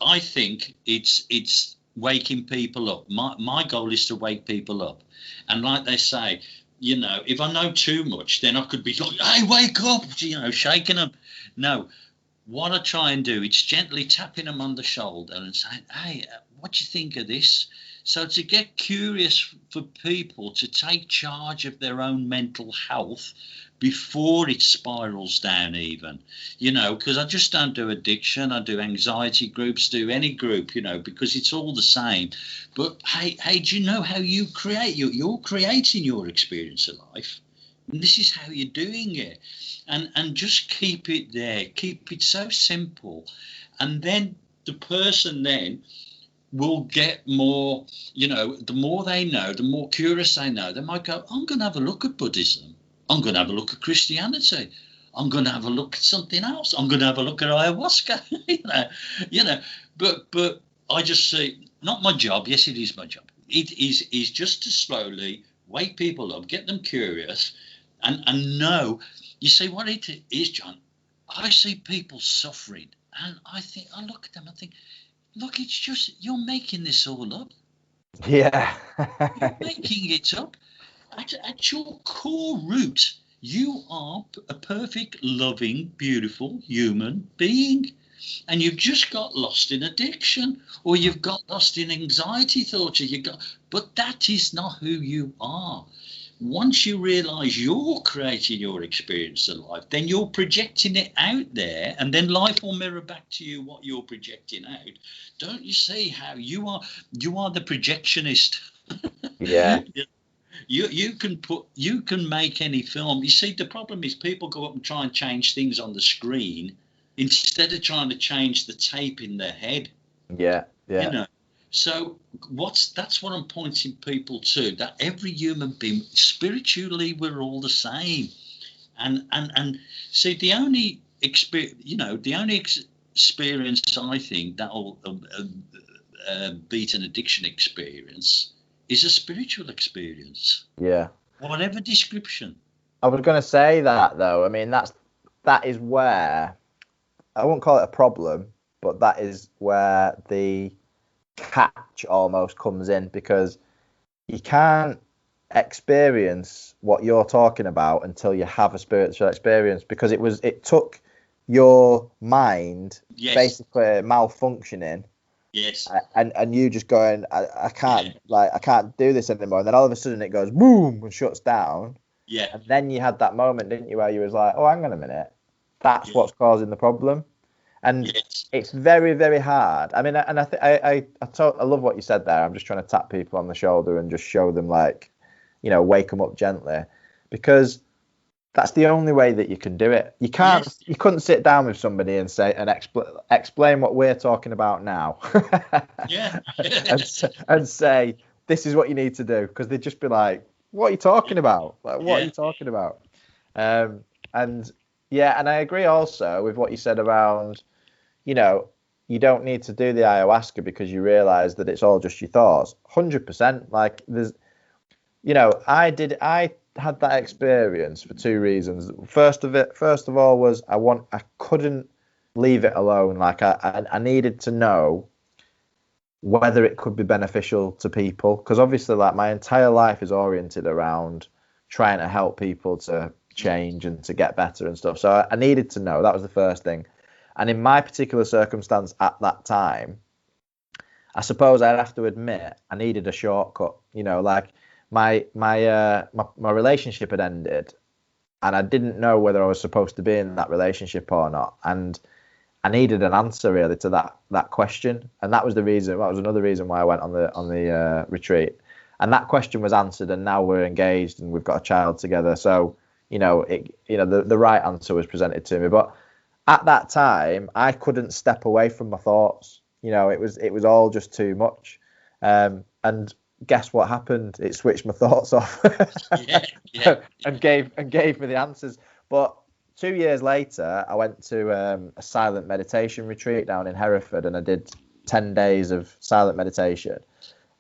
Speaker 2: I think it's waking people up. My goal is to wake people up. And like they say, if I know too much, then I could be like, hey, wake up, shaking them. No. What I try and do, it's gently tapping them on the shoulder and saying, hey, what do you think of this? So to get curious for people to take charge of their own mental health before it spirals down even, because I just don't do addiction. I do anxiety groups, do any group, because it's all the same. But, hey, do you know how you create? You're creating your experience of life. And this is how you're doing it. And just keep it there. Keep it so simple. And then the person then will get more, the more they know, the more curious they know, they might go, I'm going to have a look at Buddhism. I'm going to have a look at Christianity. I'm going to have a look at something else. I'm going to have a look at ayahuasca. you know. But I just see, not my job. Yes, it is my job. It is just to slowly wake people up, get them curious, and know. You see what it is, John. I see people suffering, and I look at them and think, look, it's just you're making this all up.
Speaker 1: Yeah.
Speaker 2: You're making it up. At your core root, you are a perfect, loving, beautiful human being. And you've just got lost in addiction, or you've got lost in anxiety thoughts, but that is not who you are. Once you realize you're creating your experience of life, then you're projecting it out there, and then life will mirror back to you what you're projecting out. Don't you see how you are the projectionist?
Speaker 1: Yeah.
Speaker 2: You can make any film. You see, the problem is people go up and try and change things on the screen instead of trying to change the tape in their head.
Speaker 1: Yeah.
Speaker 2: So that's what I'm pointing people to, that every human being, spiritually, we're all the same. And see, the only experience I think that'll beat an addiction experience is a spiritual experience.
Speaker 1: Yeah.
Speaker 2: Whatever description.
Speaker 1: I was going to say that though. I mean, that is where, I won't call it a problem, but that is where the catch almost comes in, because you can't experience what you're talking about until you have a spiritual experience, because it took your mind basically malfunctioning.
Speaker 2: Yes.
Speaker 1: And you just going, I can't I can't do this anymore, and then all of a sudden it goes boom and shuts down.
Speaker 2: Yeah.
Speaker 1: And then you had that moment, didn't you, where you was like, oh, hang on a minute, that's what's causing the problem. And it's very, very hard. I mean, and I love what you said there. I'm just trying to tap people on the shoulder and just show them, like, wake them up gently, because that's the only way that you can do it. You can't. Yes. You couldn't sit down with somebody and say and explain what we're talking about now.
Speaker 2: Yeah.
Speaker 1: and say this is what you need to do, because they'd just be like, "What are you talking about? Like, what are you talking about?" And I agree also with what you said around, you don't need to do the ayahuasca because you realize that it's all just your thoughts. 100%. Like, there's, I had that experience for two reasons. First of all was I couldn't leave it alone. Like, I needed to know whether it could be beneficial to people, because obviously, like, my entire life is oriented around trying to help people to change and to get better and stuff. So I needed to know. That was the first thing. And in my particular circumstance at that time, I suppose I'd have to admit I needed a shortcut. Like, my relationship had ended, and I didn't know whether I was supposed to be in that relationship or not. And I needed an answer really to that question. And that was the reason. That was another reason why I went on the retreat. And that question was answered, and now we're engaged and we've got a child together. So, the right answer was presented to me. But at that time, I couldn't step away from my thoughts. It was all just too much. And guess what happened? It switched my thoughts off and gave me the answers. But 2 years later, I went to a silent meditation retreat down in Hereford, and I did 10 days of silent meditation.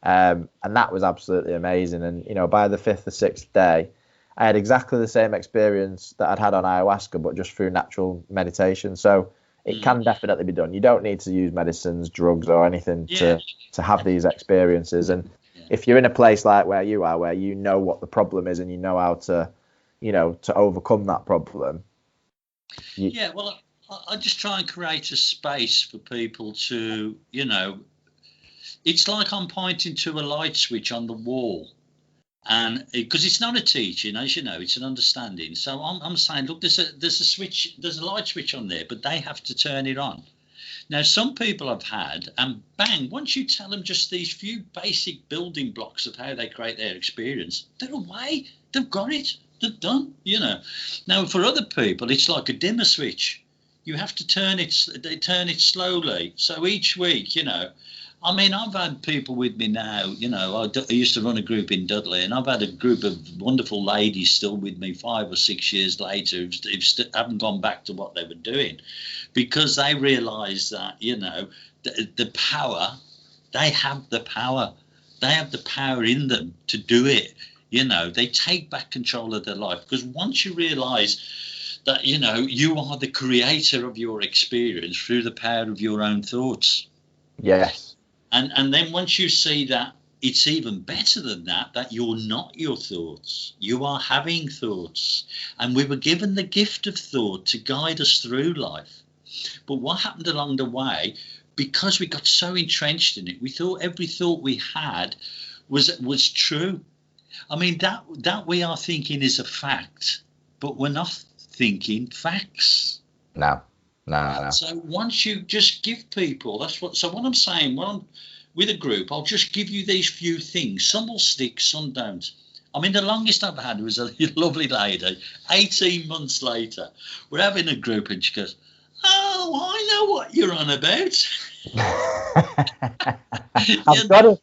Speaker 1: And that was absolutely amazing. And, by the 5th or 6th day, I had exactly the same experience that I'd had on ayahuasca, but just through natural meditation. So it can definitely be done. You don't need to use medicines, drugs, or anything to have these experiences. And if you're in a place like where you are, where you know what the problem is and you know how to, to overcome that problem.
Speaker 2: Well, I just try and create a space for people to, it's like I'm pointing to a light switch on the wall. And because it's not a teaching, as you know, it's an understanding. So I'm saying, look, there's a switch, there's a light switch on there, but they have to turn it on. Now, some people have had, and bang, once you tell them just these few basic building blocks of how they create their experience, they're away. They've got it. They're done. Now, for other people, it's like a dimmer switch. You have to turn it. They turn it slowly. So each week, I mean, I've had people with me now. I used to run a group in Dudley, and I've had a group of wonderful ladies still with me 5 or 6 years later who haven't gone back to what they were doing, because they realise that the power, they have the power, in them to do it. They take back control of their life, because once you realise that you are the creator of your experience through the power of your own thoughts.
Speaker 1: Yes.
Speaker 2: And then once you see that it's even better than that, that you're not your thoughts, you are having thoughts. And we were given the gift of thought to guide us through life. But what happened along the way, because we got so entrenched in it, we thought every thought we had was true. I mean, that we are thinking is a fact, but we're not thinking facts.
Speaker 1: No.
Speaker 2: So once you just give people, so what I'm saying, with a group, I'll just give you these few things. Some will stick, some don't. I mean, the longest I've had was a lovely lady. 18 months later, we're having a group, and she goes, "Oh, I know what you're on about."
Speaker 1: I've got it.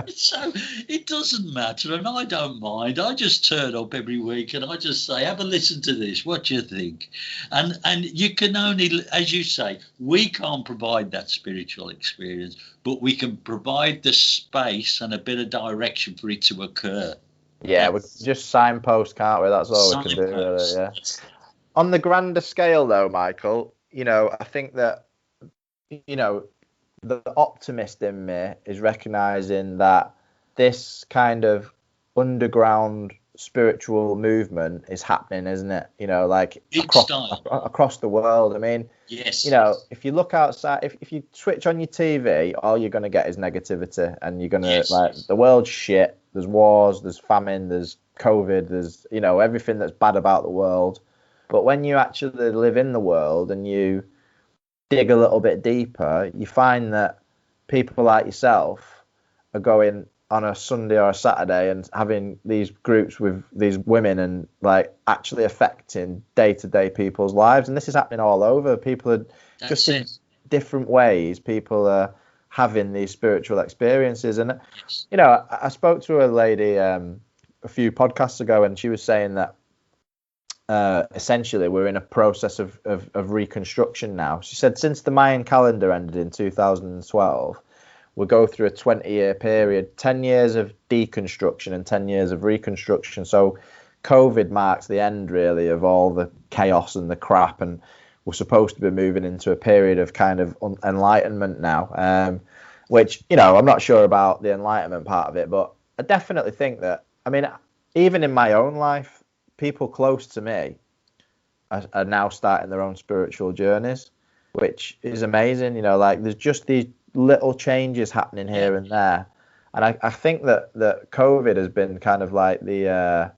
Speaker 2: So it doesn't matter, and I don't mind. I just turn up every week and I just say, "Have a listen to this. What do you think?" And you can only, as you say, we can't provide that spiritual experience, but we can provide the space and a bit of direction for it to occur.
Speaker 1: Yeah, we just signpost, can't we? That's all we can do, really. Yeah. On the grander scale, though, Michael, I think that the optimist in me is recognizing that this kind of underground spiritual movement is happening, isn't it? Like across the world. I mean,
Speaker 2: yes.
Speaker 1: If you look outside, if you switch on your TV, all you're going to get is negativity, and you're going to the world's shit. There's wars, there's famine, there's COVID, there's everything that's bad about the world. But when you actually live in the world and you dig a little bit deeper, you find that people like yourself are going on a Sunday or a Saturday and having these groups with these women and like actually affecting day-to-day people's lives. And this is happening all over. People are in different ways. People are having these spiritual experiences. And, I spoke to a lady a few podcasts ago, and she was saying that essentially we're in a process of reconstruction now. She said since the Mayan calendar ended in 2012, we'll go through a 20-year period, 10 years of deconstruction and 10 years of reconstruction. So COVID marks the end, really, of all the chaos and the crap, and we're supposed to be moving into a period of kind of enlightenment now, which, I'm not sure about the enlightenment part of it, but I definitely think that, I mean, even in my own life, people close to me are now starting their own spiritual journeys, which is amazing. Like there's just these little changes happening here and there. And I think that COVID has been kind of like the,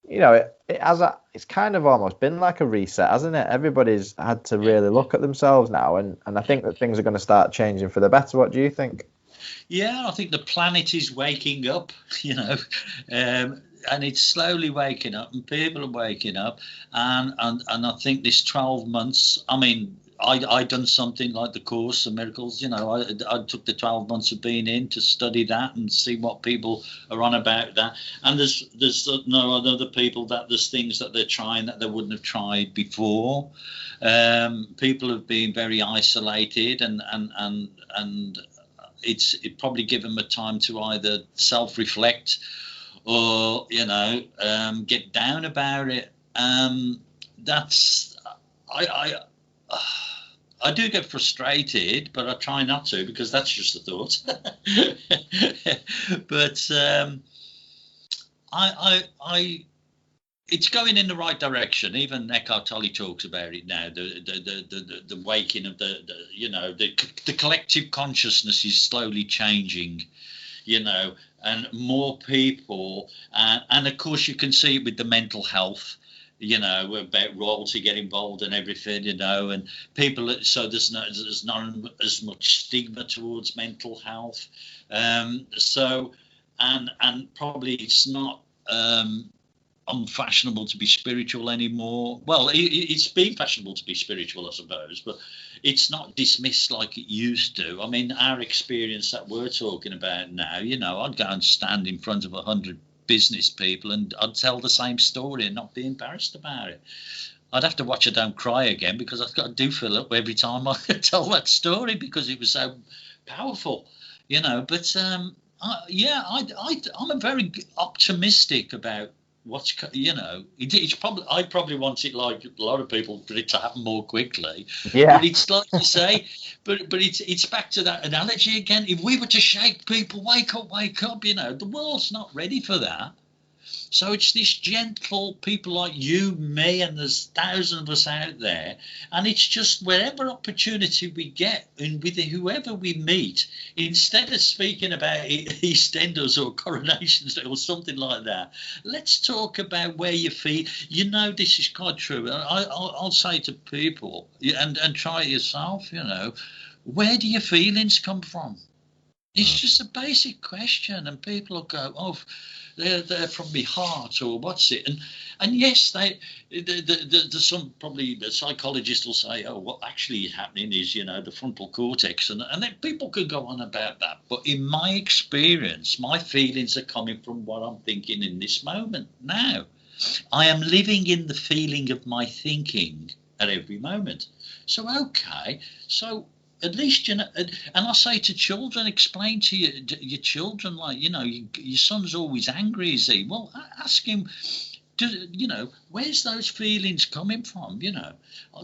Speaker 1: it's kind of almost been like a reset, hasn't it? Everybody's had to really look at themselves now. And I think that things are going to start changing for the better. What do you think?
Speaker 2: Yeah, I think the planet is waking up, and it's slowly waking up, and people are waking up, and I think this 12 months, I mean, I done something like the Course of Miracles, I took the 12 months of being in to study that and see what people are on about that, and there's no other people that there's things that they're trying that they wouldn't have tried before. People have been very isolated, and it probably given them a time to either self-reflect or get down about it. I do get frustrated, but I try not to, because that's just a thought. But it's going in the right direction. Even Eckhart Tolle talks about it now. The waking of the collective consciousness is slowly changing, and more people, and of course you can see it with the mental health, about royalty get involved and everything, and people. So there's not as much stigma towards mental health. So and probably it's not unfashionable to be spiritual anymore. Well, it's been fashionable to be spiritual, I suppose, but it's not dismissed like it used to. I mean, our experience that we're talking about now, you know, I'd go and stand in front of 100 business people and I'd tell the same story and not be embarrassed about it. I'd have to watch I Don't Cry again, because I've got to do fill up every time I tell that story, because it was so powerful, you know. But I'm a very optimistic about what's, you know. It's probably, I probably want it, like a lot of people, for it to happen more quickly.
Speaker 1: Yeah.
Speaker 2: But it's like you say, but it's back to that analogy again. If we were to shake people, wake up, you know, the world's not ready for that. So it's this gentle people like you, me, and there's thousands of us out there. And it's just wherever opportunity we get, and with whoever we meet, instead of speaking about EastEnders or Coronations or something like that, let's talk about where you feel. You know, this is quite true. I'll say to people, and try it yourself, you know, where do your feelings come from? It's just a basic question, and people will go, "Oh, they're from my heart," or "What's it?" And yes, there's some, probably the psychologist will say, "Oh, what actually is happening is, you know, the frontal cortex," and then people could go on about that. But in my experience, my feelings are coming from what I'm thinking in this moment now. I am living in the feeling of my thinking at every moment. So okay, so at least, you know, and I say to children, explain to your children, like, you know, your son's always angry, is he? Well, ask him, you know, where's those feelings coming from? You know,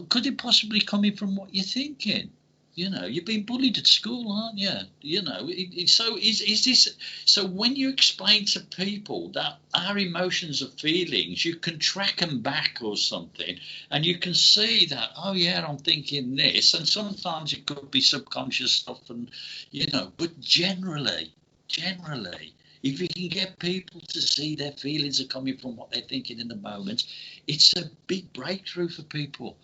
Speaker 2: could it possibly coming from what you're thinking? You know, you've been bullied at school, aren't you? You know, so is this? So when you explain to people that our emotions are feelings, you can track them back or something, and you can see that, oh yeah, I'm thinking this, and sometimes it could be subconscious stuff, and you know, but generally, if you can get people to see their feelings are coming from what they're thinking in the moment, it's a big breakthrough for people.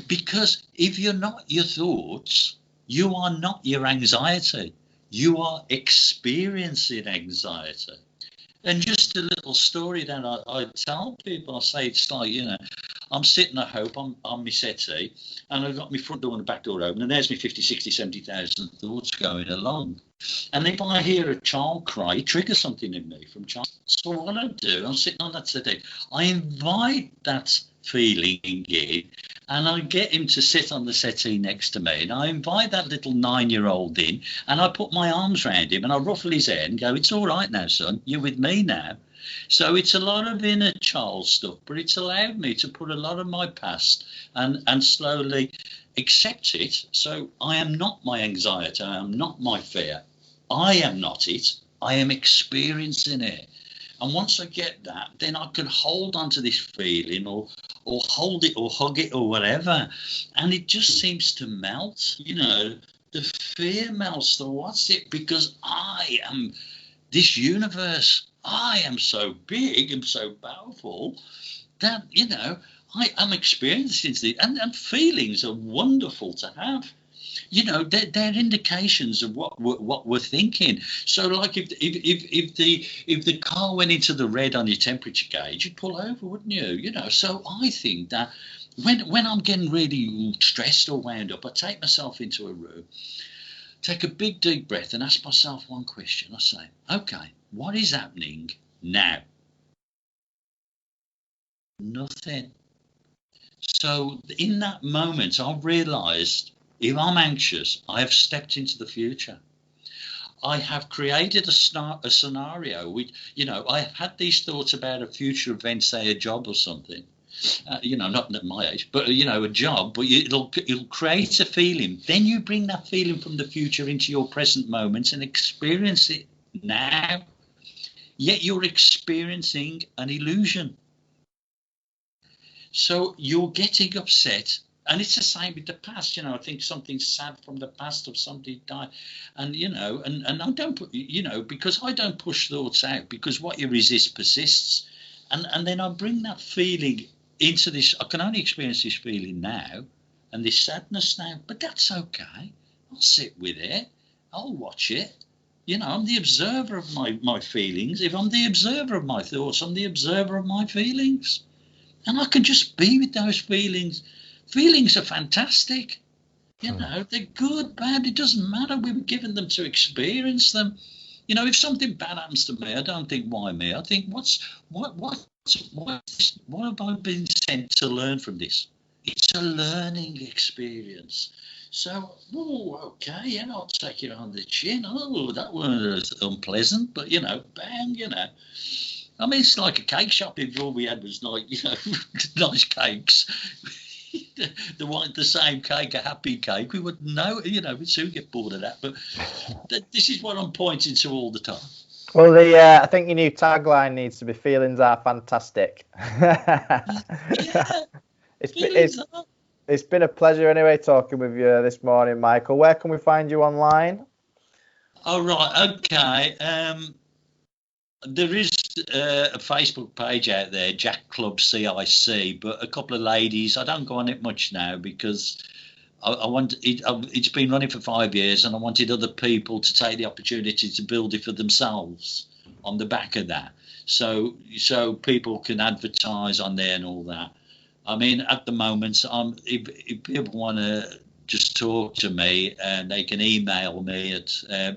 Speaker 2: Because if you're not your thoughts, you are not your anxiety. You are experiencing anxiety. And just a little story that I tell people, I say, it's like, you know, I'm sitting at home on my settee, and I've got my front door and the back door open, and there's me 50, 60, 70,000 thoughts going along. And if I hear a child cry, it triggers something in me from child. So what I do, I'm sitting on that settee, I invite that feeling in, and I get him to sit on the settee next to me, and I invite that little 9-year-old in, and I put my arms around him, and I ruffle his hair and go, "It's all right now, son, you're with me now." So it's a lot of inner child stuff, but it's allowed me to put a lot of my past and slowly accept it. So I am not my anxiety, I am not my fear, I am not it, I am experiencing it. And once I get that, then I can hold on to this feeling, or hold it, or hug it, or whatever. And it just seems to melt, you know, the fear melts, the what's it, because I am this universe. I am so big and so powerful that, you know, I am experiencing these, and feelings are wonderful to have. You know, they're indications of what we're thinking. So, like, if the car went into the red on your temperature gauge, you'd pull over, wouldn't you? You know, so I think that when I'm getting really stressed or wound up, I take myself into a room, take a big deep breath, and ask myself one question. I say, okay, what is happening now? Nothing. So in that moment, I realised, if I'm anxious, I have stepped into the future. I have created a scenario. You know, I have had these thoughts about a future event, say a job or something. You know, not at my age, but, you know, a job. But it'll create a feeling. Then you bring that feeling from the future into your present moment and experience it now. Yet you're experiencing an illusion. So you're getting upset. And it's the same with the past. You know, I think something sad from the past of somebody died. And, you know, and I don't put, you know, because I don't push thoughts out, because what you resist persists. And then I bring that feeling into this. I can only experience this feeling now and this sadness now, but that's okay. I'll sit with it. I'll watch it. You know, I'm the observer of my feelings. If I'm the observer of my thoughts, I'm the observer of my feelings. And I can just be with those feelings. Feelings are fantastic. You know, they're good, bad, it doesn't matter. We were given them to experience them. You know, if something bad happens to me, I don't think, why me? I think, what have I been sent to learn from this? It's a learning experience. So, okay, yeah, I'll take it on the chin. Oh, that was unpleasant, but bang, I mean, it's like a cake shop. If all we had was nice cakes, the same cake, a happy cake, we wouldn't know. We'd soon get bored of that. But this is what I'm pointing to all the time.
Speaker 1: Well, I think your new tagline needs to be "Feelings are fantastic."
Speaker 2: Yeah,
Speaker 1: it's been a pleasure anyway talking with you this morning, Michael. Where can we find you online?
Speaker 2: All right, okay. There is a Facebook page out there, Jack Club CIC, but a couple of ladies. I don't go on it much now because I want it. It's been running for 5 years, and I wanted other people to take the opportunity to build it for themselves on the back of that, so people can advertise on there and all that. I mean, at the moment, if people want to just talk to me, and they can email me at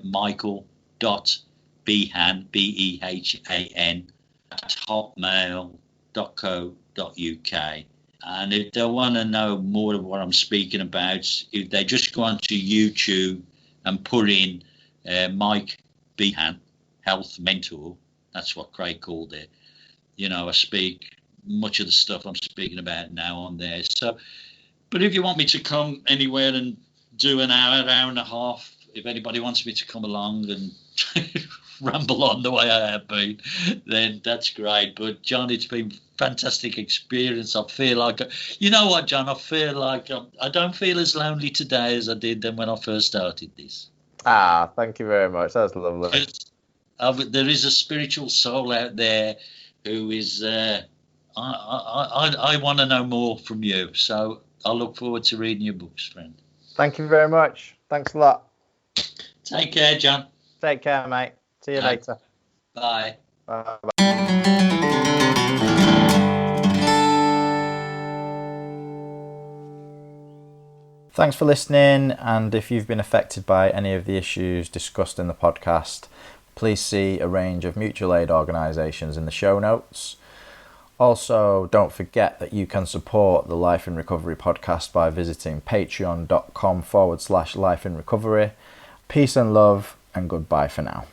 Speaker 2: Micheal.Behan, Behan, at hotmail.co.uk. And if they want to know more of what I'm speaking about, if they just go onto YouTube and put in Mike Behan, Health Mentor, that's what Craig called it. I speak much of the stuff I'm speaking about now on there. So, but if you want me to come anywhere and do an hour and a half, if anybody wants me to come along and ramble on the way I have been, then that's great. But John, it's been fantastic experience. I feel like, you know what, John, I feel like I don't feel as lonely today as I did then when I first started this.
Speaker 1: Thank you very much. That's lovely.
Speaker 2: There is a spiritual soul out there who is. I want to know more from you, so I look forward to reading your books, friend.
Speaker 1: Thank you very much. Thanks a lot.
Speaker 2: Take care, John.
Speaker 1: Take care, mate. See you later.
Speaker 2: Bye.
Speaker 1: Bye. Thanks for listening, and if you've been affected by any of the issues discussed in the podcast, please see a range of mutual aid organisations in the show notes. Also, don't forget that you can support the Life in Recovery podcast by visiting patreon.com/lifeinrecovery. Peace and love, and goodbye for now.